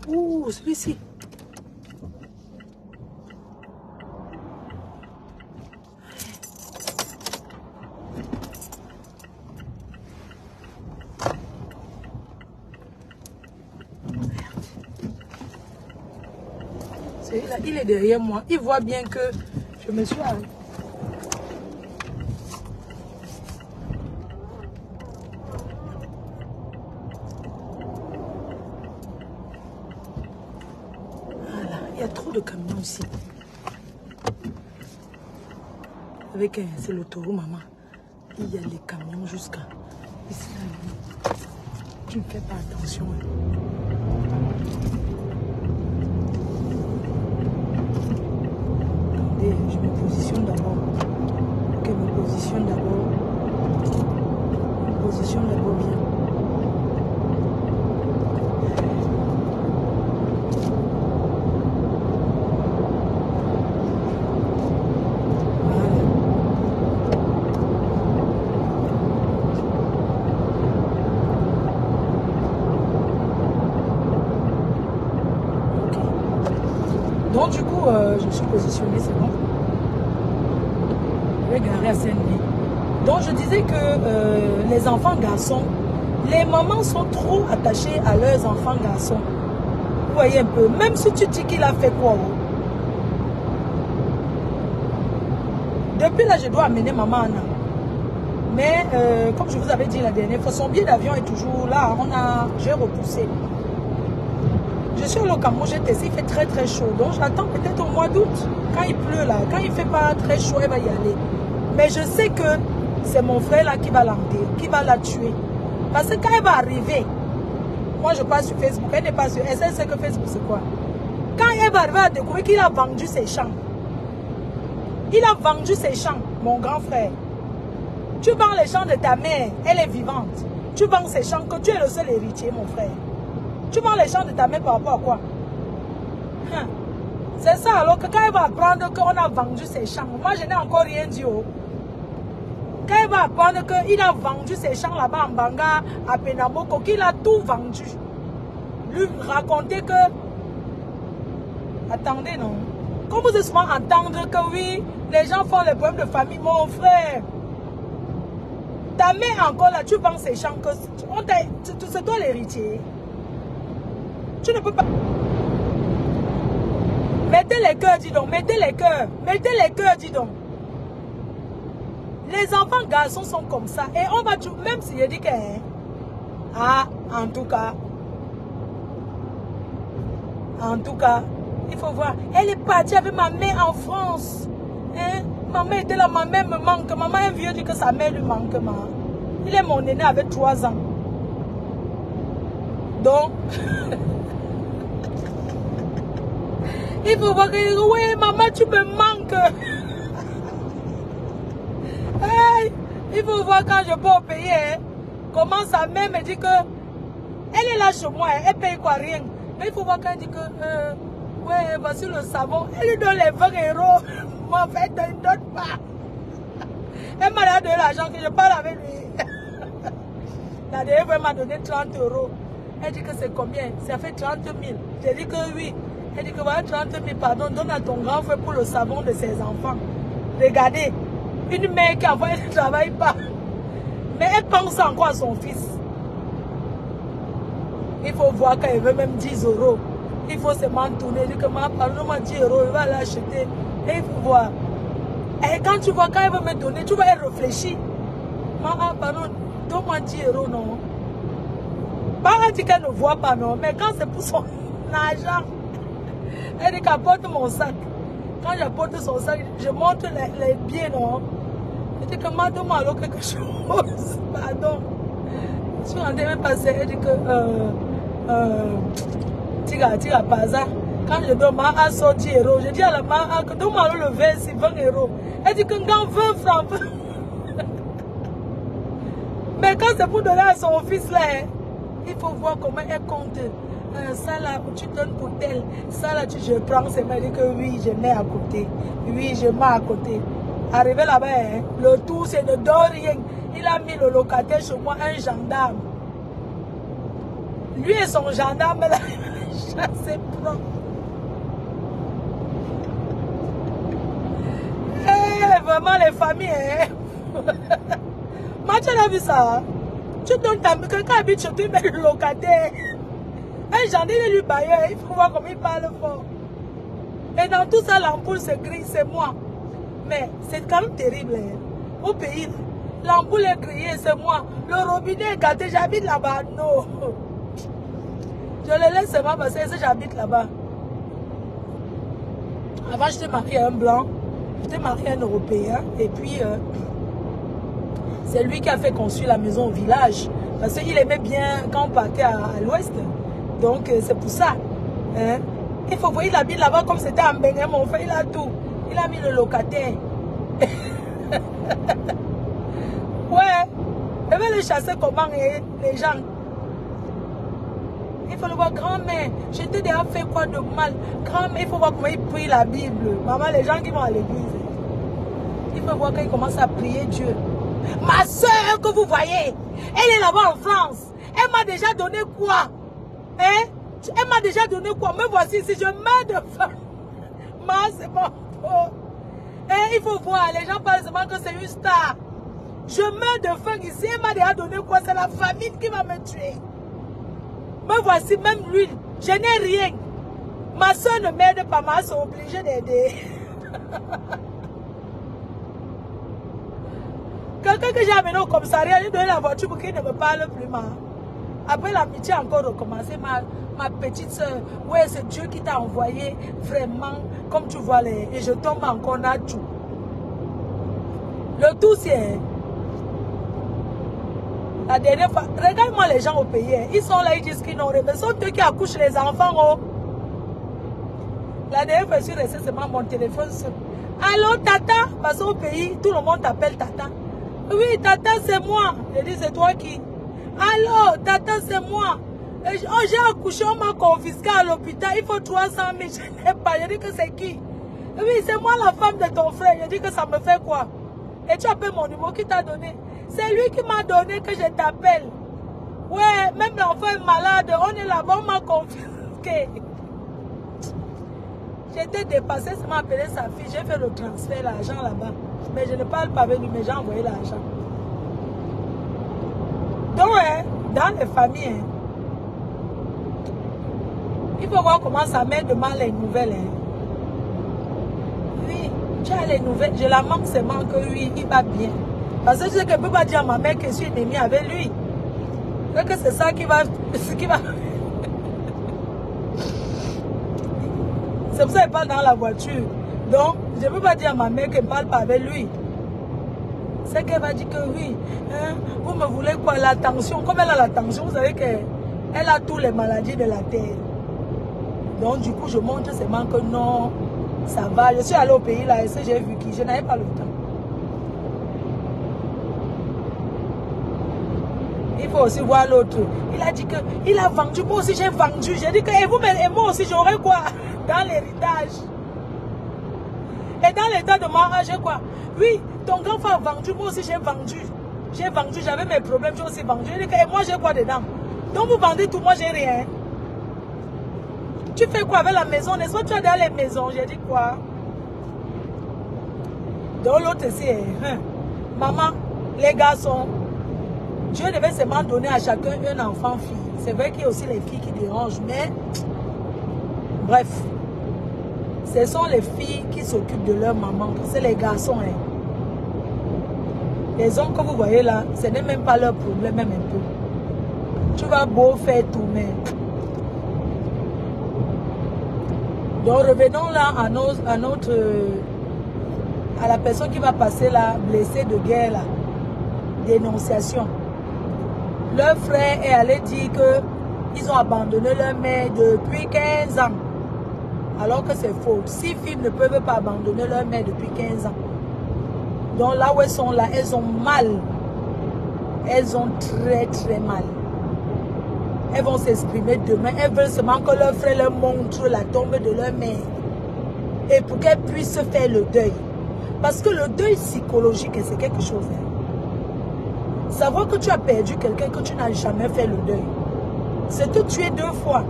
[SPEAKER 1] Ouh, celui-ci. Celui-là, il est derrière moi. Il voit bien que je me suis arrêtée. Il y a trop de camions ici. Avec c'est l'autoroute, maman. Il y a les camions jusqu'à ici. Là, tu ne fais pas attention. Attendez, je me positionne d'abord. Ok, me positionne d'abord. Me positionne d'abord bien. Donc du coup, je me suis positionnée, c'est bon. Je vais garer à Saint-Denis. Donc je disais que les enfants garçons, les mamans sont trop attachées à leurs enfants garçons. Vous voyez un peu, même si tu dis qu'il a fait quoi. Depuis là, je dois amener maman Anna. Mais comme je vous avais dit la dernière fois, son billet d'avion est toujours là. J'ai repoussé. Je suis au Cameroun, j'ai testé, il fait très très chaud. Donc j'attends peut-être au mois d'août, quand il pleut là, quand il ne fait pas très chaud, elle va y aller. Mais je sais que c'est mon frère là qui va l'enterrer, qui va la tuer. Parce que quand elle va arriver, moi je passe sur Facebook, elle n'est pas sur, elle sait que Facebook c'est quoi. Quand elle va arriver à découvrir qu'il a vendu ses champs. Il a vendu ses champs, mon grand frère. Tu vends les champs de ta mère, elle est vivante. Tu vends ses champs, que tu es le seul héritier, mon frère. Tu vends les champs de ta mère par rapport à quoi? C'est ça, alors que quand elle va apprendre qu'on a vendu ses champs, moi je n'ai encore rien dit. Quand elle va apprendre qu'il a vendu ses champs là-bas en Banga, à Penamoko, qu'il a tout vendu. Lui raconter que... Attendez, non. Comme vous êtes souvent entendre que oui, les gens font les problèmes de famille, mon frère. Ta mère encore là, tu vends ces champs que c'est toi l'héritier. Tu ne peux pas. Mettez les cœurs, dis donc. Mettez les cœurs. Mettez les cœurs, dis donc. Les enfants garçons sont comme ça. Et on va tout, même si je dis que... Ah, en tout cas, il faut voir. Elle est partie avec ma mère en France. Hein? Maman était là, ma mère me manque. Maman est vieux dit que sa mère lui manque. Il est mon aîné avec 3 ans. Donc, il faut voir que, oui, maman, tu me manques. Hey, il faut voir quand je peux au pays. Hein, comment sa mère me dit que elle est là chez moi, elle paye quoi, rien. Mais il faut voir quand elle dit que ouais, voici le savon. Elle lui donne les 20 €. Mais en fait, elle ne donne pas. Elle m'a donné l'argent que je parle avec lui. La dernière fois, elle m'a donné 30 €. Elle dit que c'est combien? Ça fait 30 000. J'ai dit que oui. Elle dit que voilà 30 000, pardon, donne à ton grand frère pour le savon de ses enfants. Regardez, une mère qui avant, elle ne travaille pas. Mais elle pense encore à son fils. Il faut voir qu'elle veut même 10 €. Il faut seulement tourner. Il dit que ma pardonne-moi 10 €, il va l'acheter. Et il faut voir. Et quand tu vois, quand elle veut me donner, tu vas réfléchir. Maman, pardon, donne-moi 10 €, non. Elle dit qu'elle ne voit pas, non. Mais quand c'est pour son argent, elle dit qu'apporte mon sac. Quand j'apporte son sac, je montre les biens, non. Elle dit que maman, donne-moi alors quelque chose. Pardon. Je suis rentrée même passer. Elle dit que tira pas ça. Quand je donne ma sort 10 €, je dis à la maman que donne-moi le verre, c'est 20 €. Elle dit que quand 20 francs. Mais quand c'est pour donner à son fils là, il faut voir comment elle compte. Ça là, tu donnes pour tel. Ça là, je prends, c'est elle dit que oui, je mets à côté. Oui, je mets à côté. Arrivé là-bas, hein, le tout, c'est ne donne rien. Il a mis le locataire chez moi, un gendarme. Lui et son gendarme, là, chassé propre. Eh, vraiment, les familles, hein. Moi, tu as vu ça? Tu donnes ta... Quelqu'un habite chez toi, mais le locataire. Un gendarme lui bailleur, il faut voir comment il parle fort. Et dans tout ça, l'ampoule se grille, c'est moi. Mais c'est quand même terrible. Hein. Au pays, l'ampoule est grillée, c'est moi. Le robinet est gâté, j'habite là-bas. Non. Je le laisse seulement parce que j'habite là-bas. Avant, j'étais mariée à un blanc. J'étais mariée à un Européen. Et puis, c'est lui qui a fait construire la maison au village. Parce qu'il aimait bien quand on partait à l'ouest. Donc, c'est pour ça. Hein? Il faut voir, il habite là-bas comme c'était en Bénin, mon frère, il a tout. Il a mis le locataire. Ouais. Je vais le chasser comment les gens. Il faut le voir, grand-mère. Je t'ai déjà fait quoi de mal? Grand-mère, il faut voir comment il prie la Bible. Maman, les gens qui vont à l'église. Il faut voir quand il commence à prier Dieu. Ma soeur que vous voyez, elle est là-bas en France. Elle m'a déjà donné quoi? Hein? Elle m'a déjà donné quoi? Me voici, si je meurs de faim. C'est bon. Oh. Et il faut voir, les gens parlent seulement que c'est une star. Je meurs de faim ici, elle m'a déjà donné quoi? C'est la famine qui va me tuer. Me voici, même l'huile. Je n'ai rien. Ma soeur ne m'aide pas, ma soeur est obligée d'aider. Quelqu'un que j'ai amené au commissariat, j'ai donné la voiture pour qu'il ne me parle plus. Après l'amitié a encore recommencé, ma petite soeur, ouais, c'est Dieu qui t'a envoyé, vraiment, comme tu vois, et je tombe encore là tout. Le tout, c'est... La dernière fois, regarde-moi les gens au pays, ils sont là, ils disent qu'ils n'ont rien, mais ce sont eux qui accouchent les enfants. Oh. La dernière fois, je suis restée seulement mon téléphone. Allô, Tata? Parce qu'au pays, tout le monde t'appelle Tata. Oui, Tata, c'est moi. Je dis, c'est toi qui? Allô, Tata, c'est moi. Oh, j'ai accouché, on m'a confisqué à l'hôpital. Il faut 300 000. Je n'ai pas. Je dis que c'est qui? Oui, c'est moi la femme de ton frère. Je dis que ça me fait quoi? Et tu appelles mon numéro qui t'a donné? C'est lui qui m'a donné que je t'appelle. Ouais, même l'enfant est malade. On est là-bas, on m'a confisqué. J'étais dépassée, ça m'a appelé sa fille. J'ai fait le transfert, l'argent là-bas. Mais je ne parle pas avec lui, mais j'ai envoyé l'argent. Donc, hein, dans les familles, hein, il faut voir comment ça met de mal les nouvelles. Hein. Oui, tu as les nouvelles. Je la manque seulement que lui, il va bien. Parce que je sais que je ne peux pas dire à ma mère que je suis ennemie avec lui. Que c'est ça qui va... C'est pour ça qu'elle parle dans la voiture. Donc, je ne peux pas dire à ma mère qu'elle ne parle pas avec lui. C'est qu'elle va dire que oui. Hein, vous me voulez quoi? La tension. Comme elle a la tension, vous savez qu'elle a toutes les maladies de la terre. Donc, du coup, je montre seulement que non, ça va. Je suis allée au pays là et j'ai vu qui. Je n'avais pas le temps. Il faut aussi voir l'autre. Il a dit que il a vendu. Moi aussi, j'ai vendu. J'ai dit que et vous, et moi aussi, j'aurais quoi dans l'héritage. Et dans l'état de moi, j'ai quoi? Oui, ton grand frère a vendu. Moi aussi, j'ai vendu. J'ai vendu. J'avais mes problèmes. J'ai aussi vendu. J'ai dit que et moi, j'ai quoi dedans? Donc, vous vendez tout. Moi, j'ai rien. Tu fais quoi avec la maison? N'est-ce pas? Tu as dans les maisons. J'ai dit quoi? Donc, l'autre, c'est maman, les garçons. Dieu devait seulement donner à chacun un enfant-fille. C'est vrai qu'il y a aussi les filles qui dérangent, mais bref, ce sont les filles qui s'occupent de leur maman. C'est les garçons. Hein. Les hommes que vous voyez là, ce n'est même pas leur problème, même un peu. Tu vas beau faire tout, mais... Donc revenons là à la personne qui va passer là, blessée de guerre là, dénonciation. Leur frère est allé dire qu'ils ont abandonné leur mère depuis 15 ans. Alors que c'est faux. 6 filles ne peuvent pas abandonner leur mère depuis 15 ans. Donc là où elles sont là, elles ont mal. Elles ont très très mal. Elles vont s'exprimer demain. Elles veulent seulement que leur frère leur montre la tombe de leur mère. Et pour qu'elles puissent faire le deuil. Parce que le deuil psychologique, c'est quelque chose. Hein. Savoir que tu as perdu quelqu'un que tu n'as jamais fait le deuil. C'est te tuer 2 fois.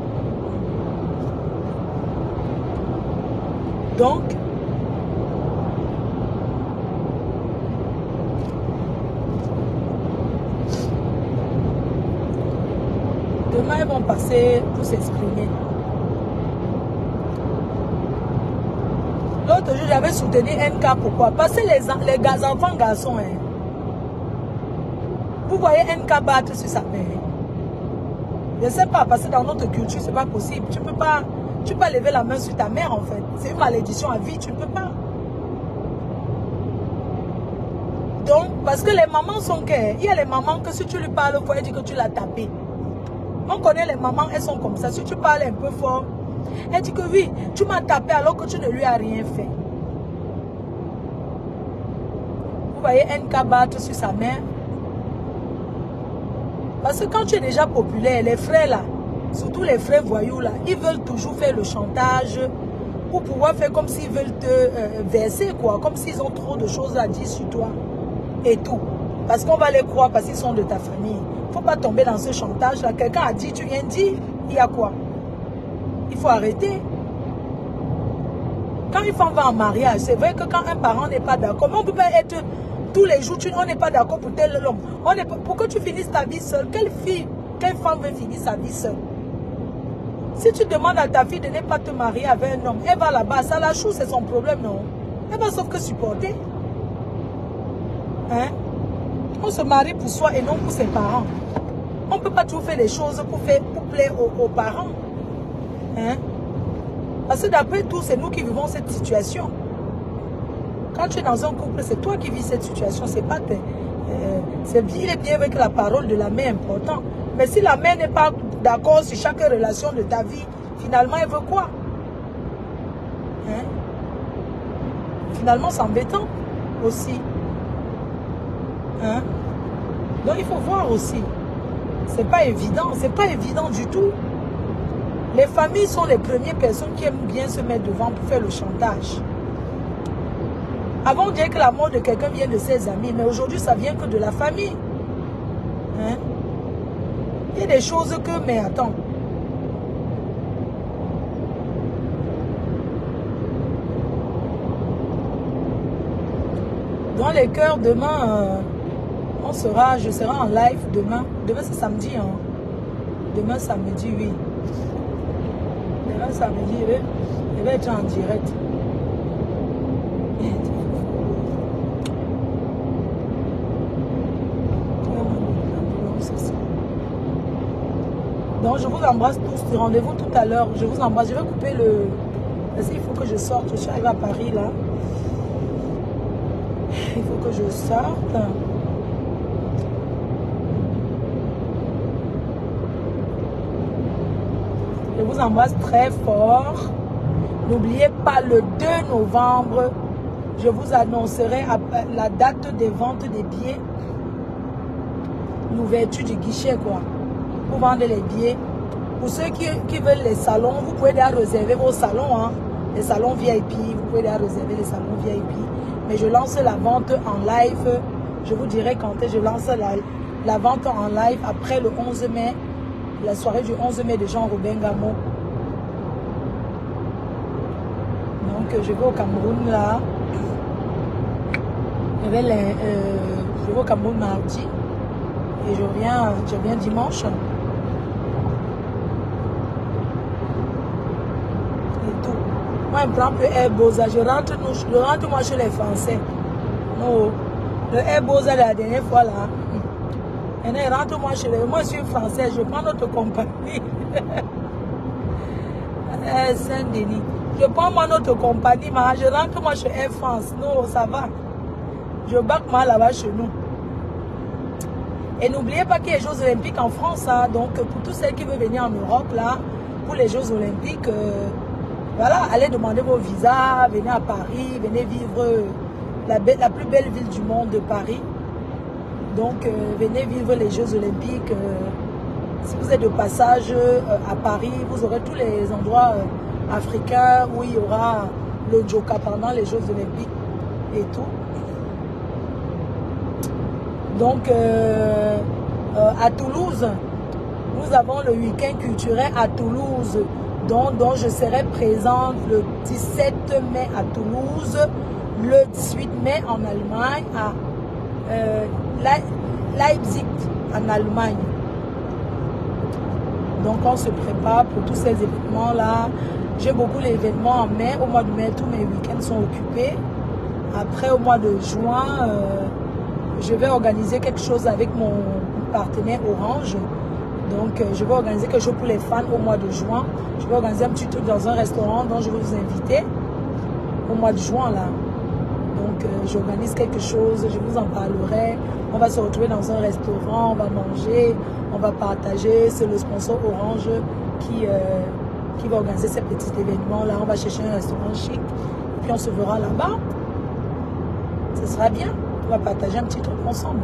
[SPEAKER 1] Donc, demain, ils vont passer pour s'exprimer. L'autre jour, j'avais soutenu NK. Pourquoi? Parce que les enfants garçons, hein, vous voyez NK battre sur sa mère. Je ne sais pas, parce que dans notre culture, ce n'est pas possible. Tu ne peux pas lever la main sur ta mère, en fait. C'est une malédiction à vie, tu ne peux pas. Donc, parce que les mamans sont que... Il y a les mamans que si tu lui parles, il faut dire que tu l'as tapé. On connaît les mamans, elles sont comme ça. Si tu parles un peu fort, elle dit que oui, tu m'as tapé alors que tu ne lui as rien fait. Vous voyez NK battre sur sa mère. Parce que quand tu es déjà populaire, les frères là, surtout les frères voyous là, ils veulent toujours faire le chantage pour pouvoir faire comme s'ils veulent te verser quoi, comme s'ils ont trop de choses à dire sur toi et tout. Parce qu'on va les croire parce qu'ils sont de ta famille. Il ne faut pas tomber dans ce chantage là. Quelqu'un a dit, tu viens dire, il y a quoi? Il faut arrêter. Quand une femme va en mariage, c'est vrai que quand un parent n'est pas d'accord, on ne peut pas être... Tous les jours, on n'est pas d'accord pour tel homme. Pour que tu finisses ta vie seule, quelle femme veut finir sa vie seule? Si tu demandes à ta fille de ne pas te marier avec un homme, elle va là-bas, ça la choue, c'est son problème, non? Elle va sauf que supporter. Hein? On se marie pour soi et non pour ses parents. On ne peut pas toujours faire les choses pour plaire aux parents. Hein? Parce que d'après tout, c'est nous qui vivons cette situation. Quand tu es dans un couple, c'est toi qui vis cette situation. C'est pas il est bien avec la parole de la mère important. Mais si la mère n'est pas d'accord sur chaque relation de ta vie, finalement, elle veut quoi? Hein? Finalement, c'est embêtant aussi. Hein? Donc, il faut voir aussi. C'est pas évident. C'est pas évident du tout. Les familles sont les premières personnes qui aiment bien se mettre devant pour faire le chantage. Avant, on dirait que la mort de quelqu'un vient de ses amis, mais aujourd'hui, ça vient que de la famille. Hein? Il y a des choses que, mais attends. Dans les cœurs, demain, je serai en live demain. Demain, c'est samedi. Hein. Demain, samedi, oui. Demain, samedi, je vais être en direct. Donc, je vous embrasse tous. Rendez-vous tout à l'heure. Je vous embrasse. Je vais couper le... Parce qu'il faut que je sorte. Je suis arrivée à Paris, là. Il faut que je sorte. Je vous embrasse très fort. N'oubliez pas, le 2 novembre, je vous annoncerai la date des ventes des billets. L'ouverture du guichet, quoi. Pour vendre les billets. Pour ceux qui veulent les salons, vous pouvez déjà réserver vos salons. Hein. Les salons VIP, vous pouvez déjà réserver les salons VIP. Mais je lance la vente en live. Je vous dirai quand je lance la vente en live après le 11 mai. La soirée du 11 mai de Jean-Robin Gamo. Donc, je vais au Cameroun là. Je vais au Cameroun mardi. Et je viens dimanche. Et tout. Moi, je prends un peu Airbosa. Je rentre moi chez les Français. Non. Le Airbosa de la dernière fois là. Et rentre-moi chez les... Moi, je suis française, je prends notre compagnie. Saint-Denis. Je prends moi notre compagnie, mais je rentre moi chez Air France. Non, ça va. Je bac moi là-bas chez nous. Et n'oubliez pas qu'il y a les Jeux Olympiques en France. Hein, donc, pour tous ceux qui veulent venir en Europe, là, pour les Jeux Olympiques, voilà, allez demander vos visas, venez à Paris, venez vivre la plus belle ville du monde, de Paris. Donc, venez vivre les Jeux Olympiques. Si vous êtes de passage à Paris, vous aurez tous les endroits africains où il y aura le Joka pendant les Jeux Olympiques et tout. Donc, à Toulouse, nous avons le week-end culturel à Toulouse, dont je serai présente le 17 mai à Toulouse, le 18 mai en Allemagne, à Leipzig en Allemagne. Donc on se prépare pour tous ces événements là. J'ai beaucoup d'événements en mai. Au mois de mai, tous mes week-ends sont occupés. Après, au mois de juin, je vais organiser quelque chose avec mon partenaire Orange. Donc je vais organiser quelque chose pour les fans au mois de juin. Je vais organiser un petit truc dans un restaurant dont je vais vous inviter au mois de juin là. Donc, j'organise quelque chose, je vous en parlerai. On va se retrouver dans un restaurant, on va manger, on va partager. C'est le sponsor Orange qui va organiser ces petits événements-là. On va chercher un restaurant chic, puis on se verra là-bas. Ce sera bien. On va partager un petit truc ensemble.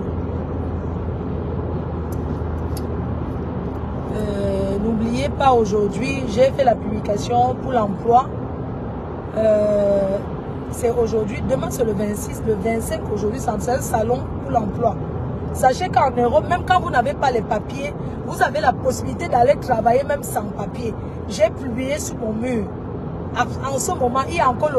[SPEAKER 1] N'oubliez pas, aujourd'hui, j'ai fait la publication pour l'emploi. C'est aujourd'hui, demain c'est le 26, le 25 aujourd'hui, c'est un salon pour l'emploi. Sachez qu'en Europe, même quand vous n'avez pas les papiers, vous avez la possibilité d'aller travailler même sans papier. J'ai publié sur mon mur. En ce moment, il y a encore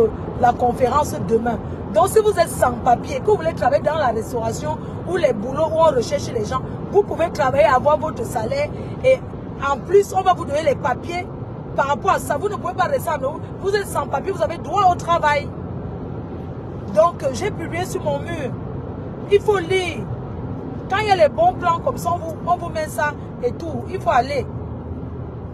[SPEAKER 1] la conférence demain. Donc si vous êtes sans papier, que vous voulez travailler dans la restauration ou les boulots où on recherche les gens, vous pouvez travailler, avoir votre salaire et en plus, on va vous donner les papiers. Par rapport à ça, vous ne pouvez pas rester en Europe. Vous êtes sans papier, vous avez droit au travail. Donc, j'ai publié sur mon mur. Il faut lire. Quand il y a les bons plans comme ça, on vous met ça et tout. Il faut aller.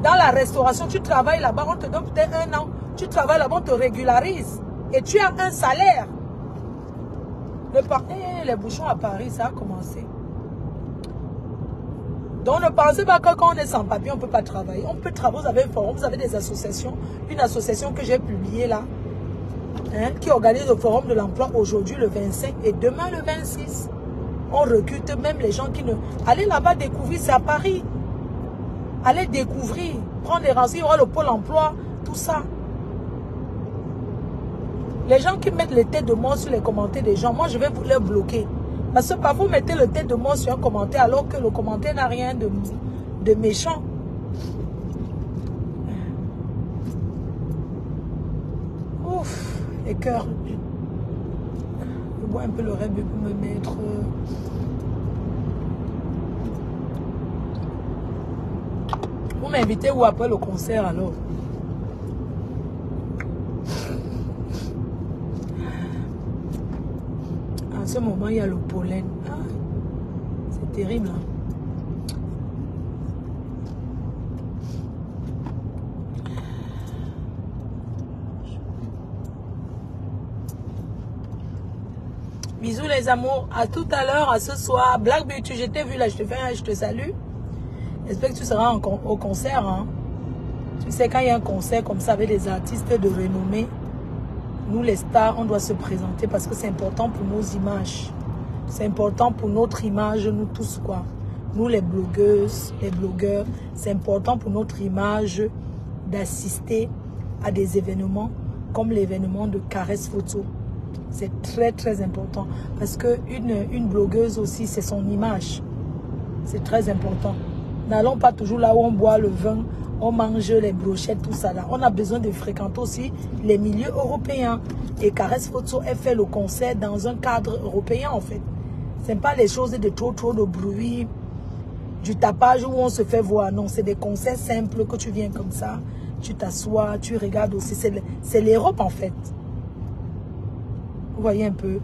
[SPEAKER 1] Dans la restauration, tu travailles là-bas, on te donne peut-être 1 an. Tu travailles là-bas, on te régularise. Et tu as un salaire. Les bouchons à Paris, ça a commencé. Donc, ne pensez pas que quand on est sans papier, on ne peut pas travailler. On peut travailler, vous avez un forum, vous avez des associations. Une association que j'ai publiée là, hein, qui organise le forum de l'emploi aujourd'hui le 25 et demain le 26. On recrute même les gens qui ne... Allez là-bas découvrir, c'est à Paris. Allez découvrir, prendre des renseignements, il y aura le pôle emploi, tout ça. Les gens qui mettent les têtes de mort sur les commentaires des gens, moi je vais vous les bloquer. Parce que parfois vous mettez le tête de mort sur un commentaire alors que le commentaire n'a rien de méchant. Ouf, les cœurs. bois un peu le Red Bull pour me mettre... Vous m'invitez où après le concert alors? En ce moment, il y a le pollen. Ah, c'est terrible. Hein? Bisous les amours. À tout à l'heure, à ce soir. Black Beauty, je t'ai vu là, je te salue. J'espère que tu seras au concert. Hein? Tu sais, quand il y a un concert comme ça avec des artistes de renommée, nous les stars, on doit se présenter parce que c'est important pour nos images. C'est important pour notre image, nous tous quoi. Nous les blogueuses, les blogueurs, c'est important pour notre image d'assister à des événements comme l'événement de Caresse Photo. C'est très très important parce qu'une blogueuse aussi, c'est son image. C'est très important. N'allons pas toujours là où on boit le vin, on mange les brochettes, tout ça là. On a besoin de fréquenter aussi les milieux européens. Et Caresse Photo, elle fait le concert dans un cadre européen en fait. Ce n'est pas les choses de trop de bruit, du tapage où on se fait voir. Non, c'est des concerts simples que tu viens comme ça. Tu t'assois, tu regardes aussi. C'est l'Europe en fait. Vous voyez un peu.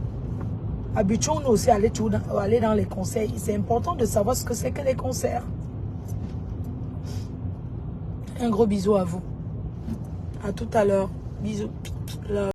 [SPEAKER 1] Habituons-nous aussi à aller dans les concerts. C'est important de savoir ce que c'est que les concerts. Un gros bisou à vous. À tout à l'heure. Bisous.